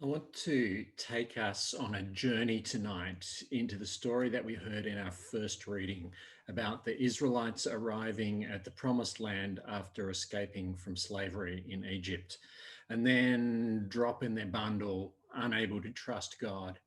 I want to take us on a journey tonight into the story that we heard in our first reading about the Israelites arriving at the promised land after escaping from slavery in Egypt, and then dropping their bundle, unable to trust God,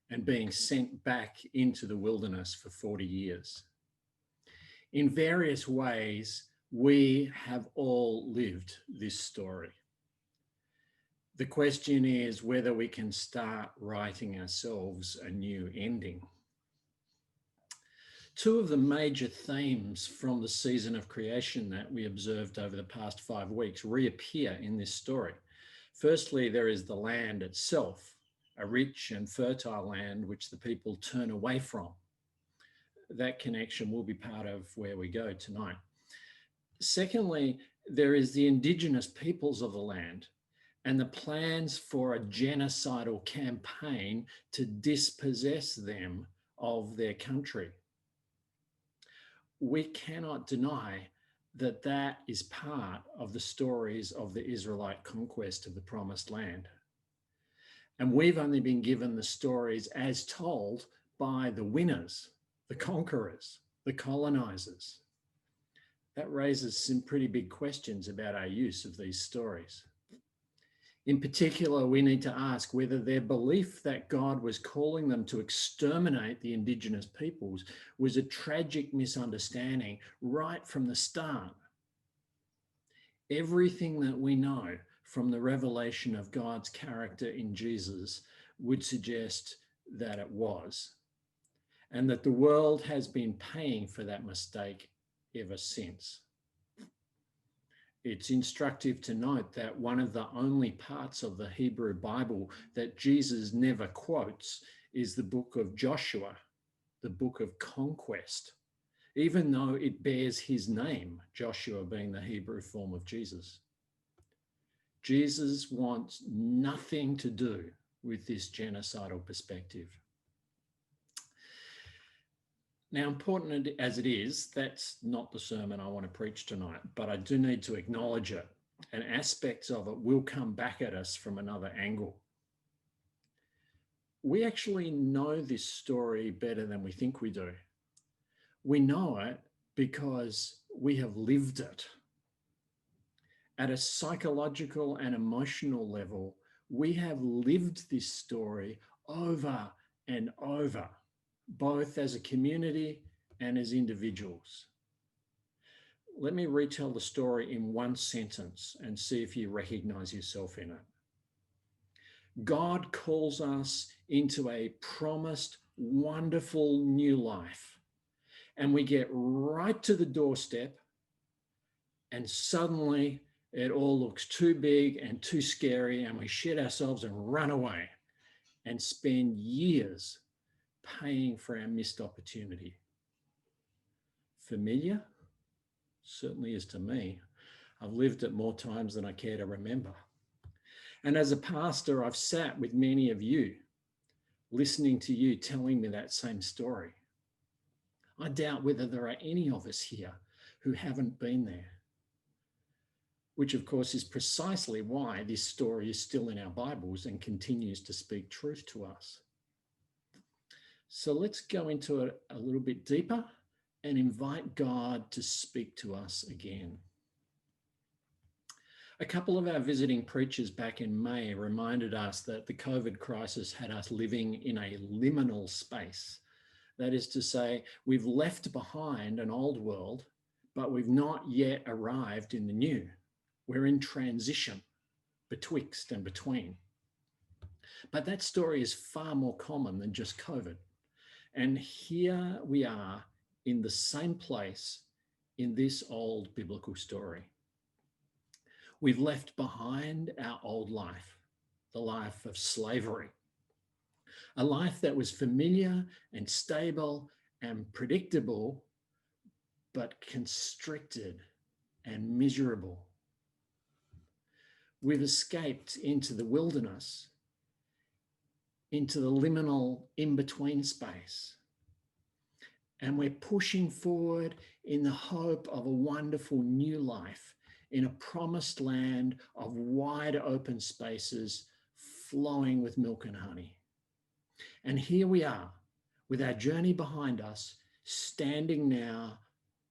and being sent back into the wilderness for 40 years. In various ways, we have all lived this story. The question is whether we can start writing ourselves a new ending. Two of the major themes from the season of creation that we observed over the past 5 weeks reappear in this story. Firstly, there is the land itself, a rich and fertile land which the people turn away from. That connection will be part of where we go tonight. Secondly, there is the indigenous peoples of the land and the plans for a genocidal campaign to dispossess them of their country. We cannot deny that that is part of the stories of the Israelite conquest of the promised land. And we've only been given the stories as told by the winners, the conquerors, the colonizers. That raises some pretty big questions about our use of these stories. In particular, we need to ask whether their belief that God was calling them to exterminate the indigenous peoples was a tragic misunderstanding right from the start. Everything that we know from the revelation of God's character in Jesus would suggest that it was, and that the world has been paying for that mistake ever since. It's instructive to note that one of the only parts of the Hebrew Bible that Jesus never quotes is the book of Joshua, the book of conquest, even though it bears his name, Joshua being the Hebrew form of Jesus. Jesus wants nothing to do with this genocidal perspective. Now, important as it is, that's not the sermon I want to preach tonight, but I do need to acknowledge it, and aspects of it will come back at us from another angle. We actually know this story better than we think we do. We know it because we have lived it. At a psychological and emotional level, we have lived this story over and over, both as a community and as individuals. Let me retell the story in one sentence and see if you recognize yourself in it. God calls us into a promised, wonderful new life, and we get right to the doorstep, and suddenly it all looks too big and too scary, and we shit ourselves and run away and spend years paying for our missed opportunity. Familiar? Certainly is to me. I've lived it more times than I care to remember. And as a pastor, I've sat with many of you, listening to you telling me that same story. I doubt whether there are any of us here who haven't been there, which of course is precisely why this story is still in our Bibles and continues to speak truth to us. So let's go into it a little bit deeper and invite God to speak to us again. A couple of our visiting preachers back in May reminded us that the COVID crisis had us living in a liminal space. That is to say, we've left behind an old world, but we've not yet arrived in the new. We're in transition betwixt and between. But that story is far more common than just COVID. And here we are in the same place in this old biblical story. We've left behind our old life, the life of slavery, a life that was familiar and stable and predictable, but constricted and miserable. We've escaped into the wilderness, into the liminal in-between space. And we're pushing forward in the hope of a wonderful new life in a promised land of wide open spaces, flowing with milk and honey. And here we are, with our journey behind us, standing now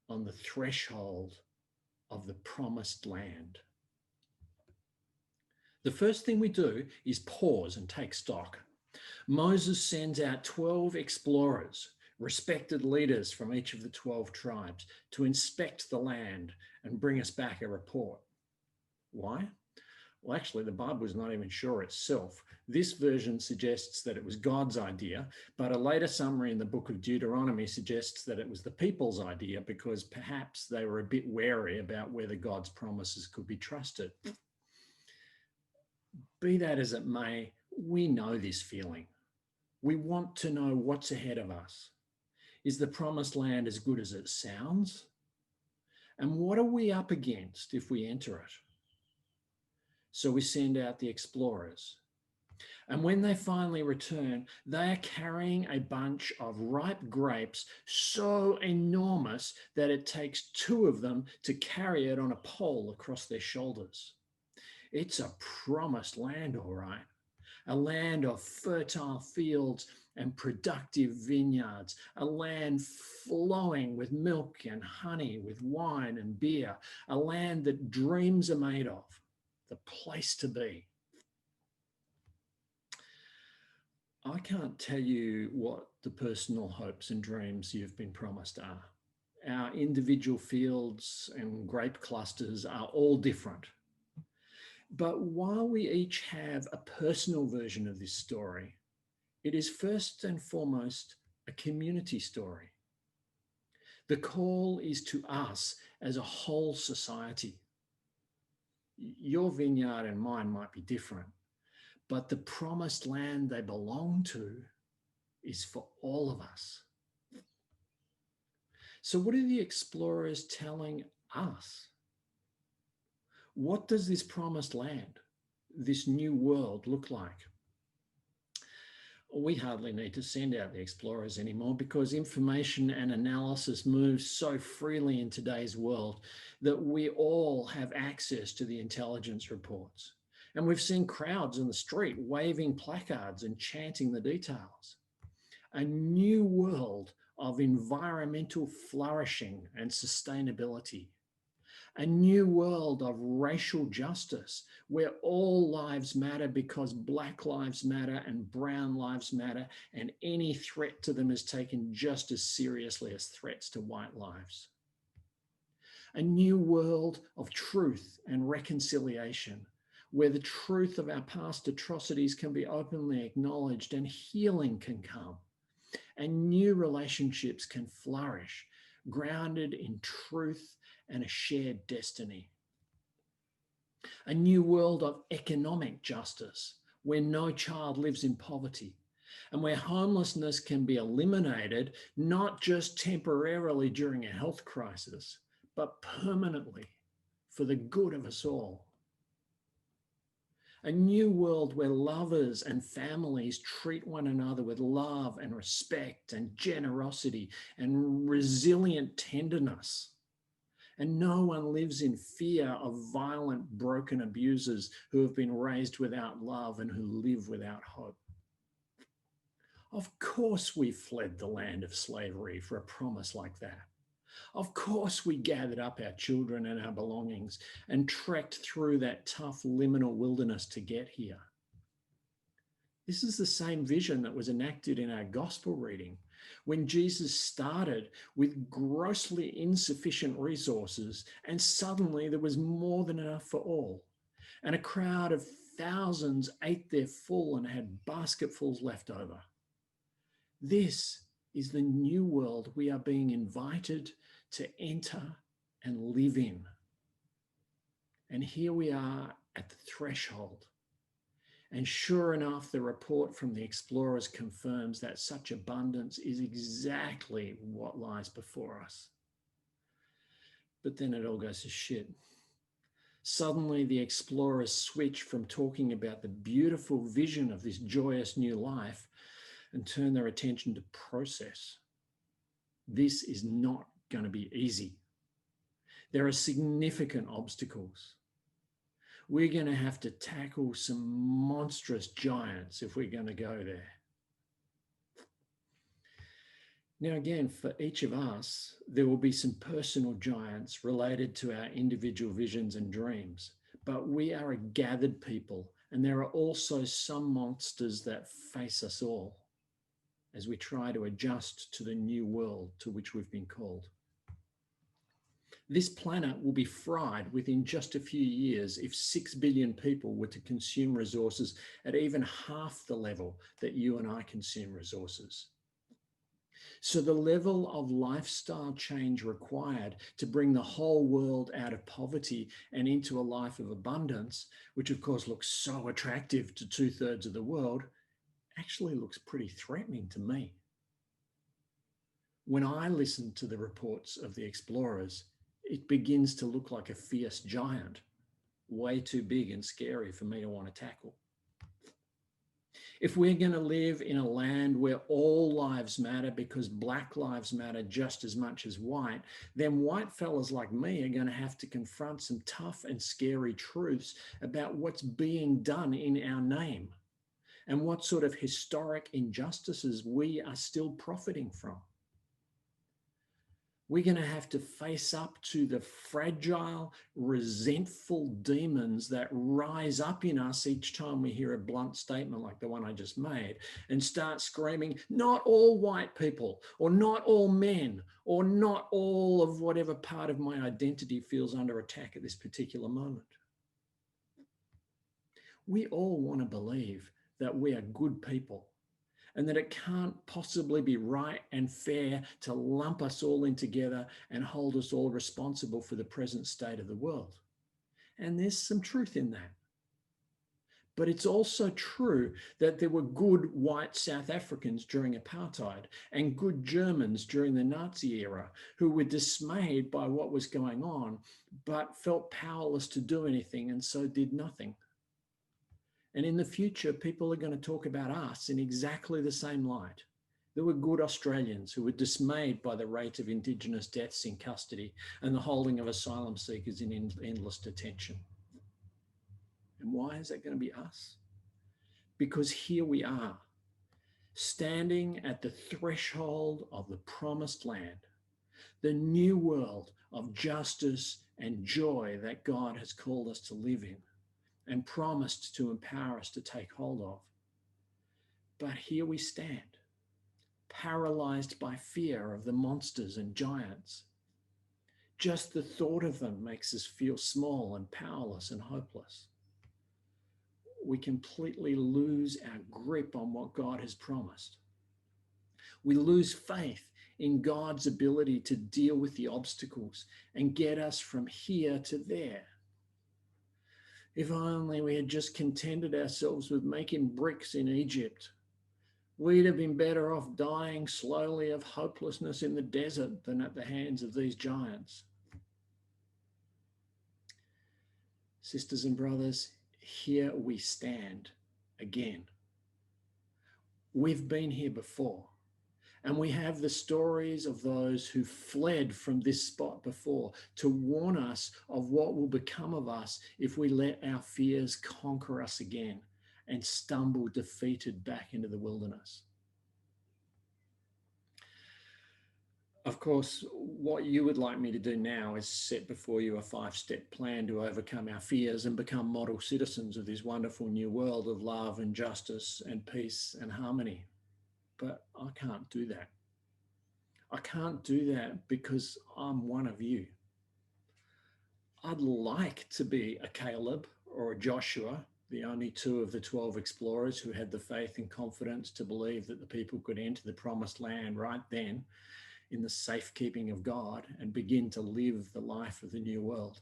on the threshold of the promised land. The first thing we do is pause and take stock. Moses sends out 12 explorers, respected leaders from each of the 12 tribes, to inspect the land and bring us back a report. Why? Well, actually, the Bible is not even sure itself. This version suggests that it was God's idea, but a later summary in the book of Deuteronomy suggests that it was the people's idea because perhaps they were a bit wary about whether God's promises could be trusted. Be that as it may, we know this feeling. We want to know what's ahead of us. Is the promised land as good as it sounds? And what are we up against if we enter it? So we send out the explorers. And when they finally return, they are carrying a bunch of ripe grapes so enormous that it takes 2 of them to carry it on a pole across their shoulders. It's a promised land, all right. A land of fertile fields and productive vineyards, a land flowing with milk and honey, with wine and beer, a land that dreams are made of, the place to be. I can't tell you what the personal hopes and dreams you've been promised are. Our individual fields and grape clusters are all different. But while we each have a personal version of this story, it is first and foremost a community story. The call is to us as a whole society. Your vineyard and mine might be different, but the promised land they belong to is for all of us. So what are the explorers telling us? What does this promised land, this new world, look like? We hardly need to send out the explorers anymore because information and analysis moves so freely in today's world that we all have access to the intelligence reports. And we've seen crowds in the street waving placards and chanting the details. A new world of environmental flourishing and sustainability. A new world of racial justice where all lives matter because Black lives matter and brown lives matter, and any threat to them is taken just as seriously as threats to white lives. A new world of truth and reconciliation where the truth of our past atrocities can be openly acknowledged and healing can come, and new relationships can flourish, grounded in truth and a shared destiny. A new world of economic justice where no child lives in poverty and where homelessness can be eliminated, not just temporarily during a health crisis, but permanently for the good of us all. A new world where lovers and families treat one another with love and respect and generosity and resilient tenderness. And no one lives in fear of violent, broken abusers who have been raised without love and who live without hope. Of course we fled the land of slavery for a promise like that. Of course we gathered up our children and our belongings and trekked through that tough liminal wilderness to get here. This is the same vision that was enacted in our gospel reading when Jesus started with grossly insufficient resources and suddenly there was more than enough for all. And a crowd of thousands ate their full and had basketfuls left over. This is the new world we are being invited to enter and live in. And here we are at the threshold. And sure enough, the report from the explorers confirms that such abundance is exactly what lies before us. But then it all goes to shit. Suddenly, the explorers switch from talking about the beautiful vision of this joyous new life and turn their attention to process. This is not going to be easy. There are significant obstacles. We're going to have to tackle some monstrous giants if we're going to go there. Now, again, for each of us, there will be some personal giants related to our individual visions and dreams, but we are a gathered people, and there are also some monsters that face us all as we try to adjust to the new world to which we've been called. This planet will be fried within just a few years if 6 billion people were to consume resources at even half the level that you and I consume resources. So the level of lifestyle change required to bring the whole world out of poverty and into a life of abundance, which of course looks so attractive to 2/3 of the world, actually looks pretty threatening to me. When I listen to the reports of the explorers, it begins to look like a fierce giant, way too big and scary for me to want to tackle. If we're going to live in a land where all lives matter because black lives matter just as much as white, then white fellas like me are going to have to confront some tough and scary truths about what's being done in our name and what sort of historic injustices we are still profiting from. We're going to have to face up to the fragile, resentful demons that rise up in us each time we hear a blunt statement like the one I just made and start screaming, not all white people, or not all men, or not all of whatever part of my identity feels under attack at this particular moment. We all want to believe that we are good people, and that it can't possibly be right and fair to lump us all in together and hold us all responsible for the present state of the world. And there's some truth in that. But it's also true that there were good white South Africans during apartheid and good Germans during the Nazi era who were dismayed by what was going on, but felt powerless to do anything and so did nothing. And in the future, people are going to talk about us in exactly the same light. There were good Australians who were dismayed by the rate of Indigenous deaths in custody and the holding of asylum seekers in endless detention. And why is that going to be us? Because here we are, standing at the threshold of the promised land, the new world of justice and joy that God has called us to live in and promised to empower us to take hold of. But here we stand, paralyzed by fear of the monsters and giants. Just the thought of them makes us feel small and powerless and hopeless. We completely lose our grip on what God has promised. We lose faith in God's ability to deal with the obstacles and get us from here to there. If only we had just contented ourselves with making bricks in Egypt, we'd have been better off dying slowly of hopelessness in the desert than at the hands of these giants. Sisters and brothers, here we stand again. We've been here before, and we have the stories of those who fled from this spot before to warn us of what will become of us if we let our fears conquer us again and stumble defeated back into the wilderness. Of course, what you would like me to do now is set before you a 5-step plan to overcome our fears and become model citizens of this wonderful new world of love and justice and peace and harmony. But I can't do that. I can't do that because I'm one of you. I'd like to be a Caleb or a Joshua, the only 2 of the 12 explorers who had the faith and confidence to believe that the people could enter the promised land right then in the safekeeping of God and begin to live the life of the new world.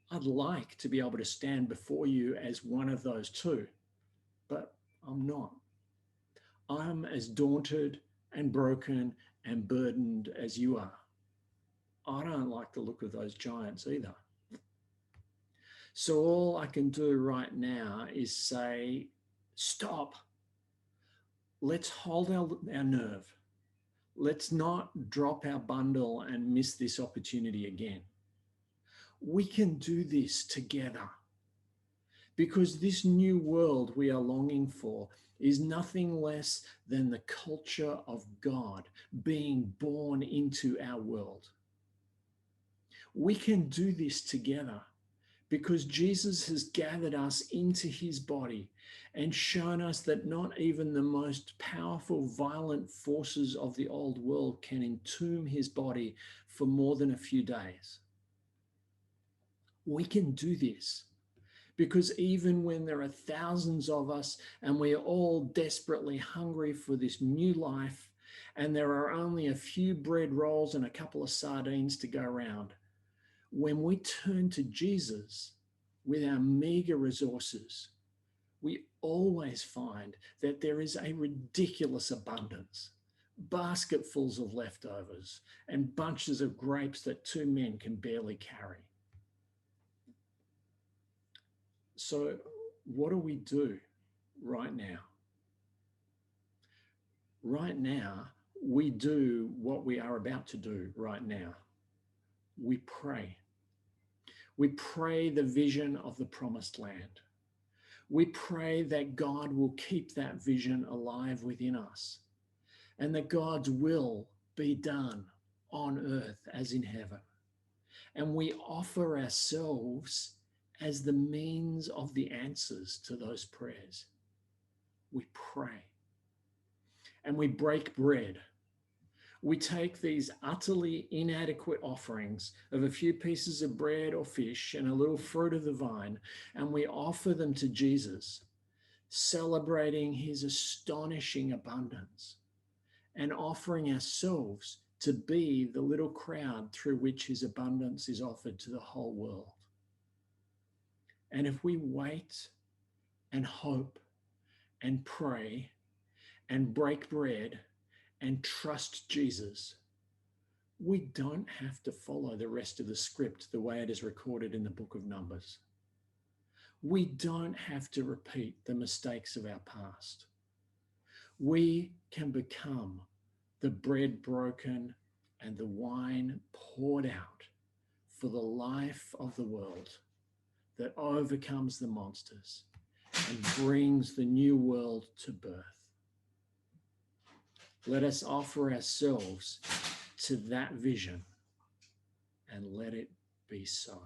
I'd like to be able to stand before you as one of those 2, but I'm not. I'm as daunted and broken and burdened as you are. I don't like the look of those giants either. So all I can do right now is say, stop. Let's hold our nerve. Let's not drop our bundle and miss this opportunity again. We can do this together, because this new world we are longing for is nothing less than the culture of God being born into our world. We can do this together because Jesus has gathered us into his body and shown us that not even the most powerful, violent forces of the old world can entomb his body for more than a few days. We can do this because even when there are thousands of us and we are all desperately hungry for this new life, and there are only a few bread rolls and a couple of sardines to go around, when we turn to Jesus with our meager resources, we always find that there is a ridiculous abundance, basketfuls of leftovers, and bunches of grapes that two men can barely carry. So, what do we do right now? Right now, we do what we are about to do right now. We pray. We pray the vision of the promised land. We pray that God will keep that vision alive within us and that God's will be done on earth as in heaven. And we offer ourselves as the means of the answers to those prayers. We pray and we break bread. We take these utterly inadequate offerings of a few pieces of bread or fish and a little fruit of the vine, and we offer them to Jesus, celebrating his astonishing abundance and offering ourselves to be the little crowd through which his abundance is offered to the whole world. And if we wait and hope and pray and break bread and trust Jesus, we don't have to follow the rest of the script the way it is recorded in the book of Numbers. We don't have to repeat the mistakes of our past. We can become the bread broken and the wine poured out for the life of the world that overcomes the monsters and brings the new world to birth. Let us offer ourselves to that vision and let it be so.